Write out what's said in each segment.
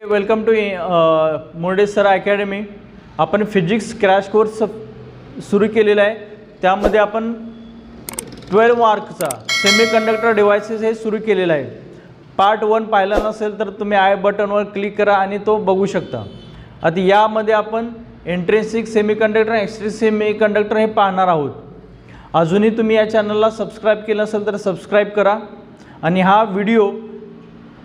Welcome to Murdeshwar academy. आपण physics crash course सुरू केलेला आहे. त्यामध्ये आपण 12 मार्कचा सेमीकंडक्टर डिव्हाइसेस हे सुरू केलेला आहे. पार्ट 1 पाहिला नसेल तर तुम्ही आय बटनवर क्लिक करा आणि तो बघू शकता. आता यामध्ये आपण इंट्रिन्सिक सेमीकंडक्टर एक्सट्रिन्सिक सेमीकंडक्टर हे पाहणार आहोत. अजूनही तुम्ही या चॅनलला सबस्क्राईब केलं असेल तर सबस्क्राईब करा आणि हा व्हिडिओ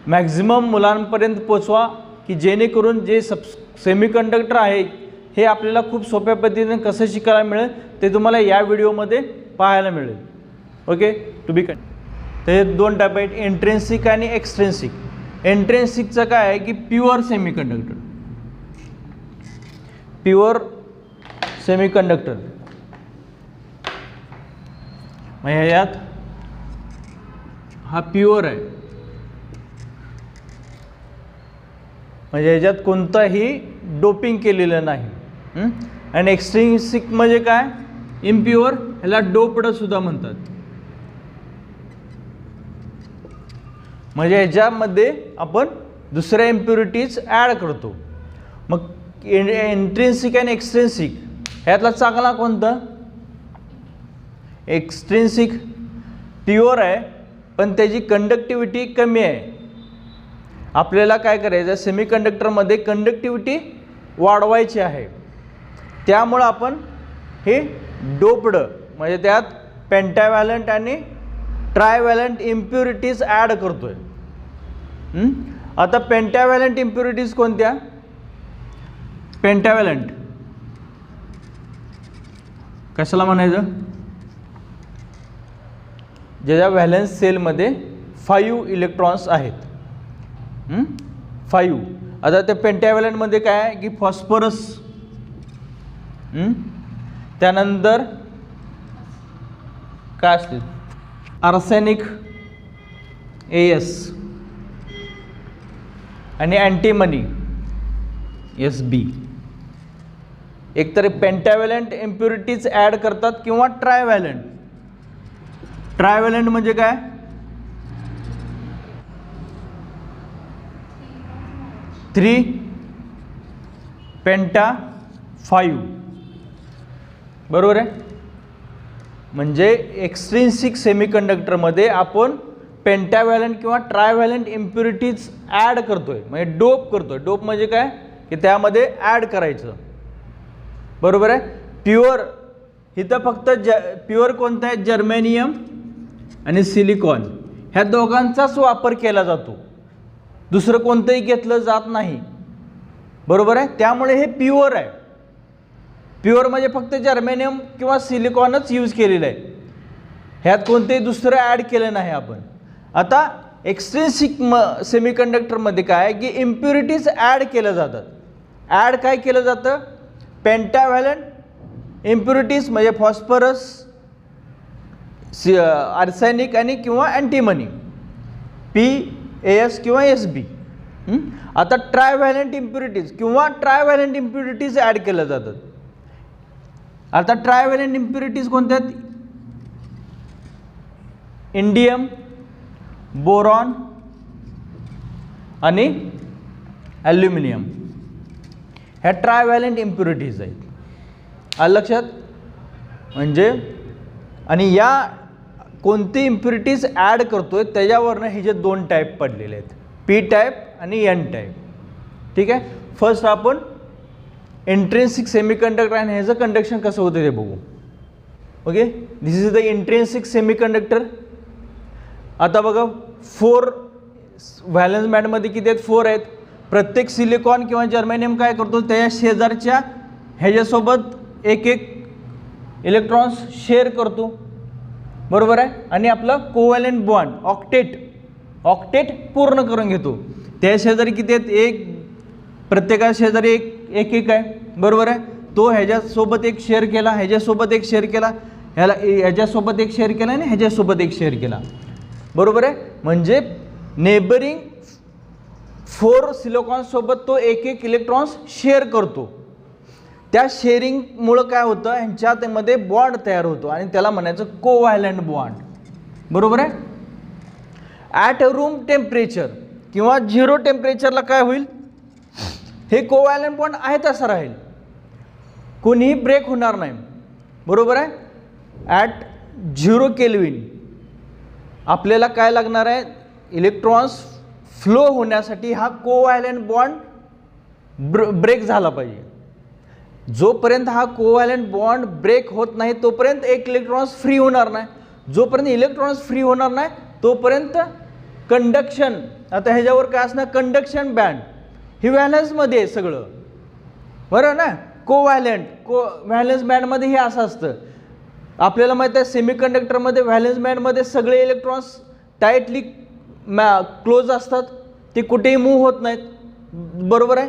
मॅक्झिमम मुलांपर्यंत पोचवा की जेणेकरून जे सेमीकंडक्टर आहे हे आपल्याला खूप सोप्या पद्धतीने कसं शिकायला मिळेल ते तुम्हाला या व्हिडिओमध्ये पाहायला मिळेल. ओके, टू बी तर हे दोन टाईप आहेत, इंट्रिन्सिक आणि एक्सट्रिन्सिक. इंट्रिन्सिकचं काय आहे की प्युअर सेमीकंडक्टर. प्युअर सेमीकंडक्टर म्हणजे यात हा प्युअर आहे, म्हणजे याच्यात कोणताही डोपिंग केलेलं नाही. आणि एक्सट्रिन्सिक म्हणजे काय, इम्प्युअर, ह्याला डोप्ड सुद्धा म्हणतात. म्हणजे याच्यामध्ये आपण दुसऱ्या इम्प्युरिटीज ॲड करतो. मग इंट्रिन्सिक आणि एक्सट्रिन्सिक ह्यातला चांगला कोणता? एक्सट्रिन्सिक प्युअर आहे पण त्याची कंडक्टिव्हिटी कमी आहे. आपल्याला काय करायचं, सेमीकंडक्टरमध्ये कंडक्टिव्हिटी वाढवायची आहे. त्यामुळं आपण हे डोप्ड म्हणजे त्यात पेंटाव्हॅलंट आणि ट्रायव्हॅलंट इम्प्युरिटीज ॲड करतोय. आता पेंटाव्हॅलंट इम्प्युरिटीज कोणत्या? पेंटाव्हॅलंट कशाला म्हणायचं? ज्याच्या व्हॅलन्स सेलमध्ये 5 इलेक्ट्रॉन्स आहेत. 5. आता त्या पेंटाव्हॅलंटमध्ये काय आहे की फॉस्फरस, त्यानंतर काय असते, आर्सेनिक AS आणि अँटीमनी SB. एकतर पेंटाव्हॅलंट इम्प्युरिटीज ॲड करतात किंवा ट्रायव्हॅलंट. ट्रायव्हॅलंट म्हणजे काय? 3 पेंटा 5, बरोबर आहे. म्हणजे एक्सट्रिन्सिक सेमीकंडक्टरमध्ये आपण पेंटाव्हॅलंट किंवा ट्रायव्हॅलंट इम्प्युरिटीज ॲड करतोय, म्हणजे डोप करतोय. डोप म्हणजे काय की त्यामध्ये ॲड करायचं, बरोबर आहे. प्युअर इथं फक्त प्युअर कोणतं आहे? जर्मेनियम आणि सिलिकॉन ह्या दोघांचाच वापर केला जातो, दुसरं कोणतंही घेतलं जात नाही, बरोबर आहे. त्यामुळे हे प्युअर आहे. प्युअर म्हणजे फक्त जर्मेनियम किंवा सिलिकॉनच यूज केलेलं आहे, ह्यात कोणतेही दुसरं ॲड केलं नाही आपण. आता एक्सट्रिन्सिक सेमीकंडक्टरमध्ये काय की इम्प्युरिटीज ॲड केल्या जातात. ॲड काय केलं जातं? पेंटाव्हॅलंट इम्प्युरिटीज म्हणजे फॉस्फरस, आर्सेनिक आणि किंवा अँटीमनी PAS किंवा SB. आता ट्रायव्हॅलंट इम्प्युरिटीज किंवा ट्रायव्हॅलंट इम्प्युरिटीज ॲड केल्या जातात. आता ट्रायव्हॅलंट इम्प्युरिटीज कोणत्या आहेत? इंडियम, बोरॉन आणि ॲल्युमिनियम ह्या ट्रायव्हॅलंट इम्प्युरिटीज आहेत. आलं लक्षात? म्हणजे आणि या कोणती इम्प्युरिटीज ॲड करतोय त्याच्यावरनं हे जे 2 टाईप पडलेले आहेत, P टाईप आणि N टाईप. ठीक आहे. फर्स्ट आपण इंट्रिन्सिक सेमीकंडक्टर आणि ह्याचं कंडक्शन कसं होतं ते बघू. Okay, this is the intrinsic semiconductor. आता बघा 4 व्हॅलन्स बँडमध्ये किती आहेत? 4 आहेत. प्रत्येक सिलिकॉन किंवा जर्मेनियम काय करतो, त्या शेजारच्या ह्याच्यासोबत एक इलेक्ट्रॉन्स शेअर करतो, बरोबर आहे. आणि आपलं कोव्हॅलंट बॉन्ड ऑक्टेट पूर्ण करून घेतो. त्या शेजारी किती आहेत? प्रत्येका शेजारी एक आहे, बरोबर आहे. तो ह्याच्यासोबत एक शेअर केला, ह्याच्यासोबत एक शेअर केला, ह्याच्यासोबत एक शेअर केला आणि ह्याच्यासोबत एक शेअर केला, बरोबर आहे. म्हणजे नेबरिंग 4 सिलिकॉनसोबत तो एक इलेक्ट्रॉन्स शेअर करतो. त्या शेअरिंगमुळं काय होतं, ह्यांच्यामध्ये बॉन्ड तयार होतो आणि त्याला म्हणायचं कोव्हॅलंट बॉन्ड, बरोबर आहे. ॲट रूम टेम्परेचर किंवा 0 टेम्परेचरला काय होईल, हे कोव्हॅलेंट बॉन्ड आहे तसं राहील, कोणीही ब्रेक होणार नाही, बरोबर आहे. ॲट 0 केल्विन आपल्याला काय लागणार आहे, इलेक्ट्रॉन्स फ्लो होण्यासाठी हा कोव्हॅलेंट बॉन्ड ब्रेक झाला पाहिजे. जोपर्यंत हा कोव्हॅलेंट बॉन्ड ब्रेक होत नाही तोपर्यंत एक इलेक्ट्रॉन्स फ्री होणार नाही. जोपर्यंत इलेक्ट्रॉन्स फ्री होणार नाही तोपर्यंत कंडक्शन, आता ह्याच्यावर काय असणार, कंडक्शन बँड ही व्हॅलन्समध्ये आहे सगळं, बरोबर ना. व्हॅलन्स बँडमध्ये हे असं असतं. आपल्याला माहिती आहे सेमीकंडक्टरमध्ये व्हॅलन्स बँडमध्ये सगळे इलेक्ट्रॉन्स टाईटली क्लोज असतात, ते कुठेही मूव्ह होत नाहीत, बरोबर आहे.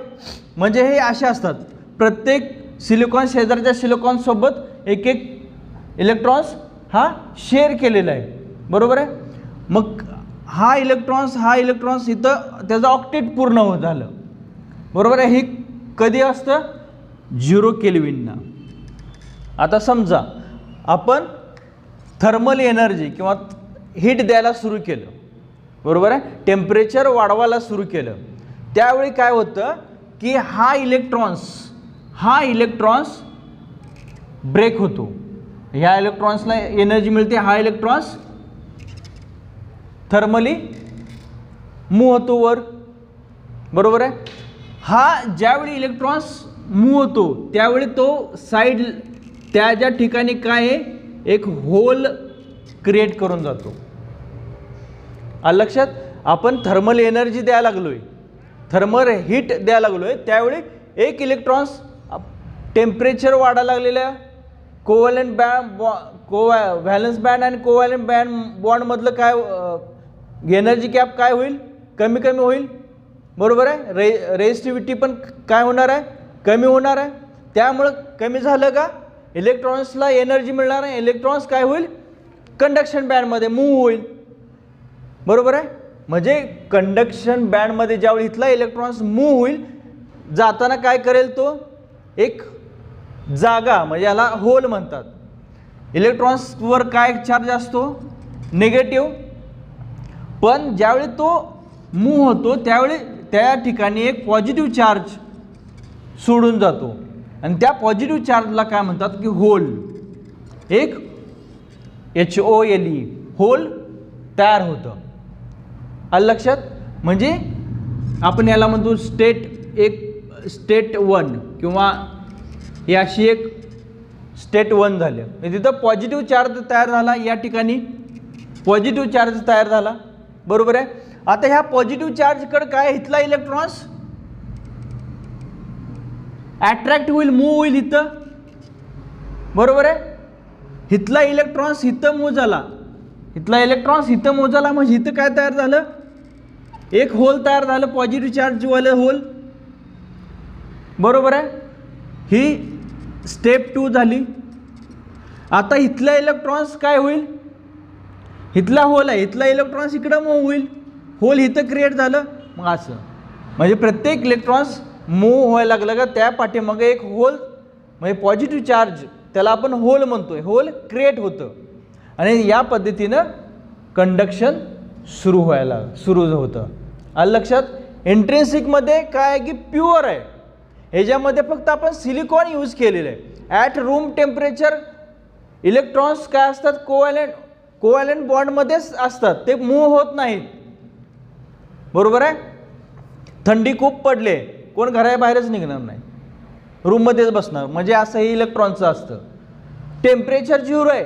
म्हणजे हे असे असतात, प्रत्येक सिलिकॉन शेजारच्या सिलिकॉनसोबत एक एक इलेक्ट्रॉन्स हा शेअर केलेला आहे, बरोबर आहे. मग हा इलेक्ट्रॉन्स इथं त्याचं ऑक्टेट पूर्ण होत झालं, बरोबर आहे. हे कधी असतं, 0 केल्विनना. आता समजा आपण थर्मल एनर्जी किंवा हीट द्यायला सुरू केलं, बरोबर आहे, टेम्परेचर वाढवायला सुरू केलं, त्यावेळी काय होतं की हा इलेक्ट्रॉन्स ब्रेक होतो. ह्या इलेक्ट्रॉन्सला एनर्जी मिळते, हा इलेक्ट्रॉन्स थर्मली मूव्ह होतो वर, बरोबर आहे. हा ज्यावेळी इलेक्ट्रॉन्स मूव्ह होतो त्यावेळी तो साईड त्या ज्या ठिकाणी काय आहे, एक होल क्रिएट करून जातो. आलं लक्षात. आपण थर्मल एनर्जी द्यायला लागलोय, थर्मल हीट द्यायला लागलोय, त्यावेळी एक इलेक्ट्रॉन्स टेम्परेचर वाढायला लागलेल्या कोव्हॅलेंट व्हॅलन्स बँड आणि कोव्हॅलेंट बॉन्डमधलं काय एनर्जी गॅप काय होईल, कमी होईल, बरोबर आहे. रेझिस्टिव्हिटी पण काय होणार आहे, कमी होणार आहे. त्यामुळं कमी झालं का इलेक्ट्रॉन्सला एनर्जी मिळणार आहे, इलेक्ट्रॉन्स काय होईल, कंडक्शन बँडमध्ये मूव्ह होईल, बरोबर आहे. म्हणजे कंडक्शन बँडमध्ये ज्यावेळी इथला इलेक्ट्रॉन्स मूव्ह होईल, जाताना काय करेल तो, एक जागा, म्हणजे याला होल म्हणतात. इलेक्ट्रॉन्सवर काय चार्ज असतो, निगेटिव्ह, पण ज्यावेळी तो मूव्ह होतो त्यावेळी त्या ठिकाणी एक पॉझिटिव्ह चार्ज सोडून जातो आणि त्या पॉझिटिव्ह चार्जला काय म्हणतात की होल, एक HOLE होल तयार होतं. आलं लक्षात. म्हणजे आपण याला म्हणतो स्टेट 1 किंवा ही अशी एक स्टेट 1 झालं. तिथं पॉझिटिव्ह चार्ज तयार झाला, या ठिकाणी पॉझिटिव्ह चार्ज तयार झाला, बरोबर आहे. आता ह्या पॉझिटिव्ह चार्जकडे काय, इथला इलेक्ट्रॉन्स अट्रॅक्ट होईल, मूव्ह होईल इथं, बरोबर आहे. इथला इलेक्ट्रॉन्स इथं मूव्ह झाला, म्हणजे इथं काय तयार झालं, एक होल तयार झालं, पॉझिटिव्ह चार्जवालं होल, बरोबर आहे. ही स्टेप 2 झाली. आता इथला इलेक्ट्रॉन्स काय होईल, इथला होल आहे, इथला इलेक्ट्रॉन्स इकडं मूव्ह होईल, होल इथं क्रिएट झालं. मग असं म्हणजे प्रत्येक इलेक्ट्रॉन्स मूव्ह व्हायला लागलं का त्या पाठीमागे एक होल, म्हणजे पॉझिटिव्ह चार्ज, त्याला आपण होल म्हणतोय, होल क्रिएट होतं आणि या पद्धतीनं कंडक्शन सुरू होतं. आलं लक्षात. इंट्रिन्सिकमध्ये काय आहे की प्युअर आहे, ह्याच्यामध्ये फक्त आपण सिलिकॉन यूज केलेलं आहे. ॲट रूम टेम्परेचर इलेक्ट्रॉन्स काय असतात, कोव्हॅलेंट बॉन्डमध्येच असतात, ते मूव्ह होत नाहीत, बरोबर आहे. थंडी खूप पडले, कोण घराबाहेरच निघणार नाही, रूममध्येच बसणार, म्हणजे असं हे इलेक्ट्रॉनचं असतं. टेम्परेचर 0 आहे,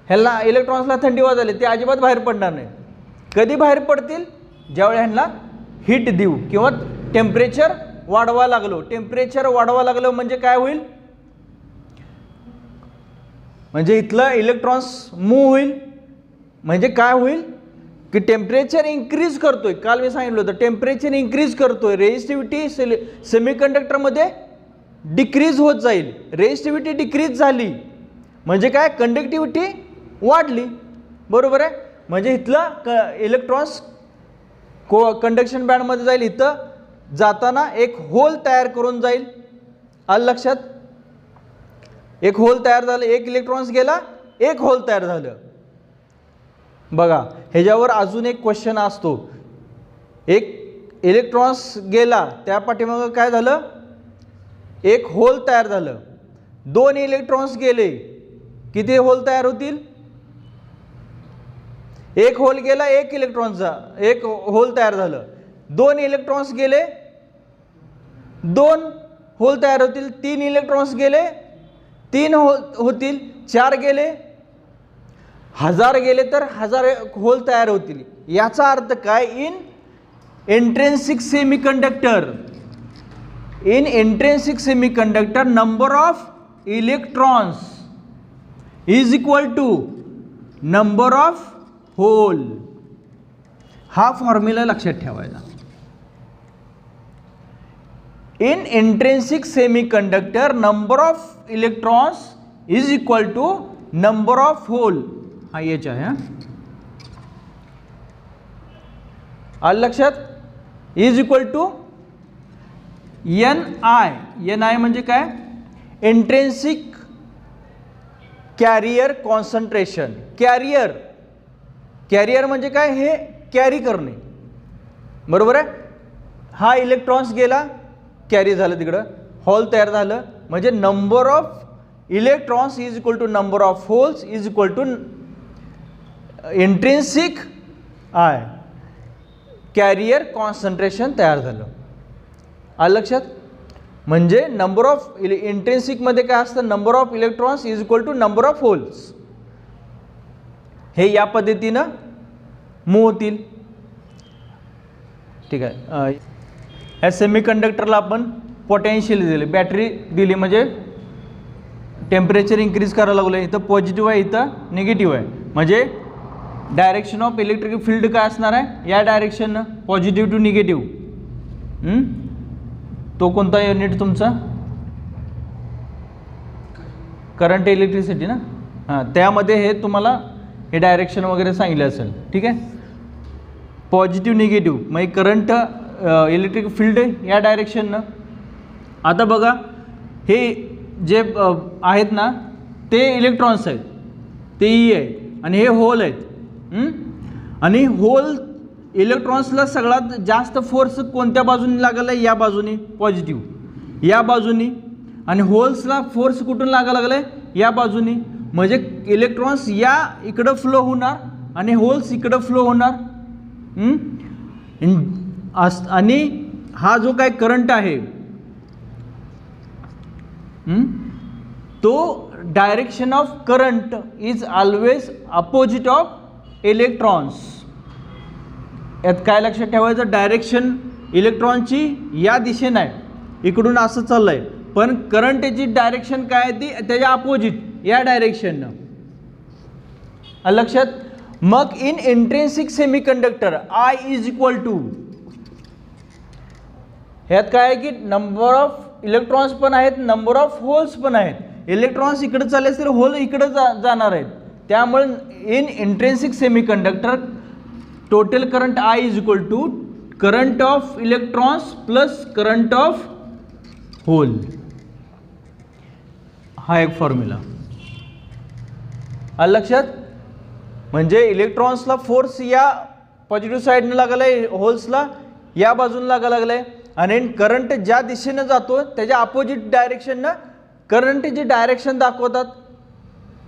ह्याला इलेक्ट्रॉन्सला थंडी वाजली, ते अजिबात बाहेर पडणार नाही. कधी बाहेर पडतील, ज्यावेळी ह्यांना हीट देऊ किंवा टेम्परेचर वाढवा लागलो, म्हणजे काय होईल, म्हणजे इथलं इलेक्ट्रॉन्स मूव्ह होईल, म्हणजे काय होईल की टेम्परेचर इन्क्रीज करतोय. काल मी सांगितलं होतं टेम्परेचर इन्क्रीज करतोय, रेझिस्टिव्हिटी सेमीकंडक्टरमध्ये डिक्रीज होत जाईल. रेझिस्टिव्हिटी डिक्रीज झाली म्हणजे काय, कंडक्टिव्हिटी वाढली, बरोबर आहे. म्हणजे इथलं इलेक्ट्रॉन्स कंडक्शन बँडमध्ये जाईल, इथं जाताना एक होल तयार करून जाईल. आलं लक्षात. एक होल तयार झालं, एक इलेक्ट्रॉन्स गेला, एक होल तयार झालं. बघा ह्याच्यावर अजून एक क्वेश्चन असतो, एक इलेक्ट्रॉन्स गेला त्या पाठीमागं काय झालं, एक होल तयार झालं. 2 इलेक्ट्रॉन्स गेले, किती होल तयार होतील? एक होल गेला, एक इलेक्ट्रॉनचा एक होल तयार झालं. 2 इलेक्ट्रॉन्स गेले, 2 होल तयार होतील. 3 इलेक्ट्रॉन्स गेले, 3 होल होतील. 4 गेले, 1000 गेले तर 1000 होल तयार होतील. याचा अर्थ काय? In intrinsic semiconductor number of electrons is equal to number of hole. हा फॉर्म्युला लक्षात ठेवायचा. In intrinsic semiconductor number of electrons is equal to number of hole. हा एच आहे. आलं लक्षात? Is equal to N I म्हणजे काय? Intrinsic carrier concentration. Carrier म्हणजे काय? हे कॅरी करणे, बरोबर आहे. हा इलेक्ट्रॉन्स गेला, कॅरी झालं, तिकडं होल तयार झालं, म्हणजे number of electrons is equal to number of holes is equal to intrinsic I, carrier concentration तयार झालं. आलं लक्षात? म्हणजे नंबर ऑफ इंट्रिन्सिकमध्ये काय असतं? Number of electrons is equal to number of holes. हे या पद्धतीनं मूव्ह होतील. ठीक आहे. या सेमीकंडक्टरला आपण पोटेन्शियल दिले, बॅटरी दिली, म्हणजे टेम्परेचर इन्क्रीज करायला लागलं. इथं पॉझिटिव्ह आहे, इथं निगेटिव्ह आहे, म्हणजे डायरेक्शन ऑफ इलेक्ट्रिक फील्ड काय असणार आहे? या डायरेक्शननं, पॉझिटिव्ह टू निगेटिव्ह. तो कोणता युनिट तुमचा? करंट इलेक्ट्रिसिटी ना. हां, त्यामध्ये हे तुम्हाला हे डायरेक्शन वगैरे सांगितलं असेल. ठीक आहे. पॉझिटिव्ह निगेटिव्ह म्हणजे करंट इलेक्ट्रिक फील्ड या डायरेक्शननं. आता बघा, हे जे आहेत ना ते इलेक्ट्रॉन्स आहेत, ते ई आहे, आणि हे होल आहेत. आणि होल इलेक्ट्रॉन्सला सगळ्यात जास्त फोर्स कोणत्या बाजूने लागला आहे? या बाजूने, पॉझिटिव्ह या बाजूने. आणि होल्सला फोर्स कुठून लागायला लागला आहे? या बाजूने. म्हणजे इलेक्ट्रॉन्स या इकडं फ्लो होणार आणि होल्स इकडं फ्लो होणार. आणि हा जो काय करंट आहे तो direction of current is always opposite of electrons. यात काय लक्षात ठेवायचं? डायरेक्शन इलेक्ट्रॉनची या दिशेने आहे, इकडून असं चाललं आहे, पण करंटची डायरेक्शन काय आहे? ती त्याच्या अपोजिट या डायरेक्शननं. लक्षात? मग in intrinsic semiconductor I is equal to, ह्यात काय आहे की नंबर ऑफ इलेक्ट्रॉन्स पण आहेत, नंबर ऑफ होल्स पण आहेत. इलेक्ट्रॉन्स इकडे चालले तर होल इकडे जाणार आहेत. त्यामुळे in intrinsic semiconductor total current I is equal to current of electrons plus current of hole. हा एक फॉर्म्युला. आलं लक्षात? म्हणजे इलेक्ट्रॉन्सला फोर्स या पॉझिटिव्ह साईडनं लागायला आहे, होल्सला या बाजूला लागायला लागला आहे, आणि करंट ज्या दिशेनं जातो त्याच्या अपोजिट डायरेक्शननं करंटची डायरेक्शन दाखवतात,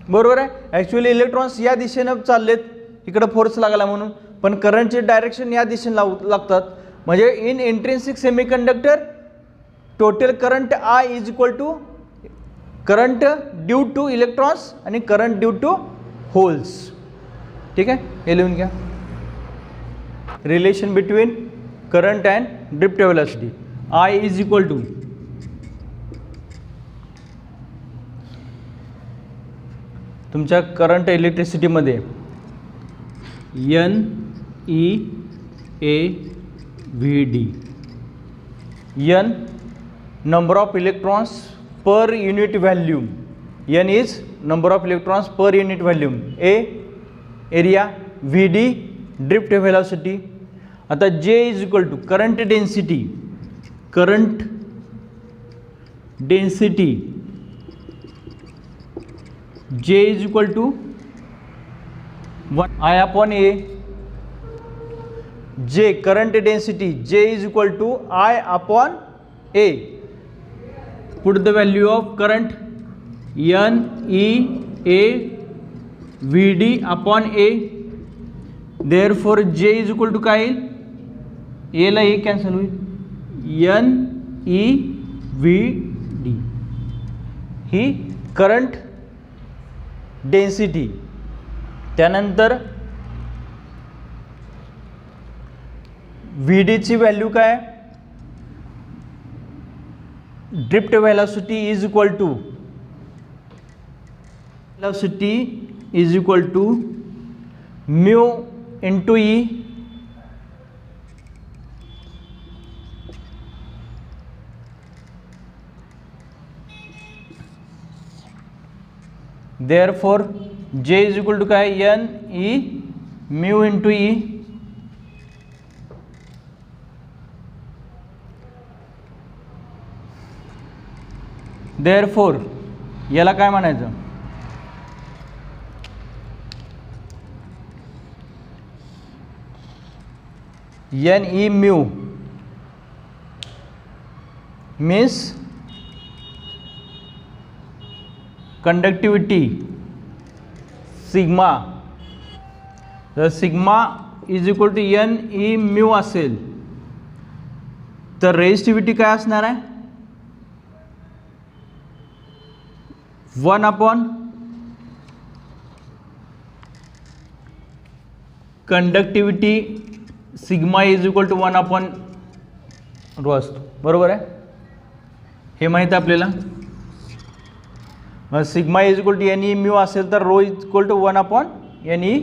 बरोबर आहे. ॲक्च्युअली इलेक्ट्रॉन्स या दिशेनं चाललेत, इकडं फोर्स लागला म्हणून, पण करंटचे डायरेक्शन या दिशेने लागतात. म्हणजे in intrinsic semiconductor total current I is equal to current due to electrons आणि करंट ड्यू टू होल्स. ठीक आहे, हे लिहून घ्या. Relation between current and drift velocity. I is equal to तुमच्या करंट इलेक्ट्रिसिटीमध्ये N E A V D. N number of electrons per unit volume. N is number of electrons per unit volume. A area, Vd drift velocity. आता J is equal to current density. Current density J is equal to 1 I upon A. J current density J is equal to I upon A. Put the value of current NEA VD upon A. Therefore J is equal to काय येईल, A ला A cancel होईल, NEVD ही current density. त्यानंतर VD ची value काय, drift velocity is equal to mu into E therefore J is equal to काय NE mu into E. Therefore याला काय म्हणायचं, NE mu means conductivity sigma. जर sigma is equal to NE mu असेल तर resistivity काय असणार आहे, 1 upon conductivity sigma is equal to 1 upon rho असतो. बरोबर आहे, हे माहीत आहे आपल्याला. मग sigma is equal to NE mu असेल तर rho is equal to 1 upon NE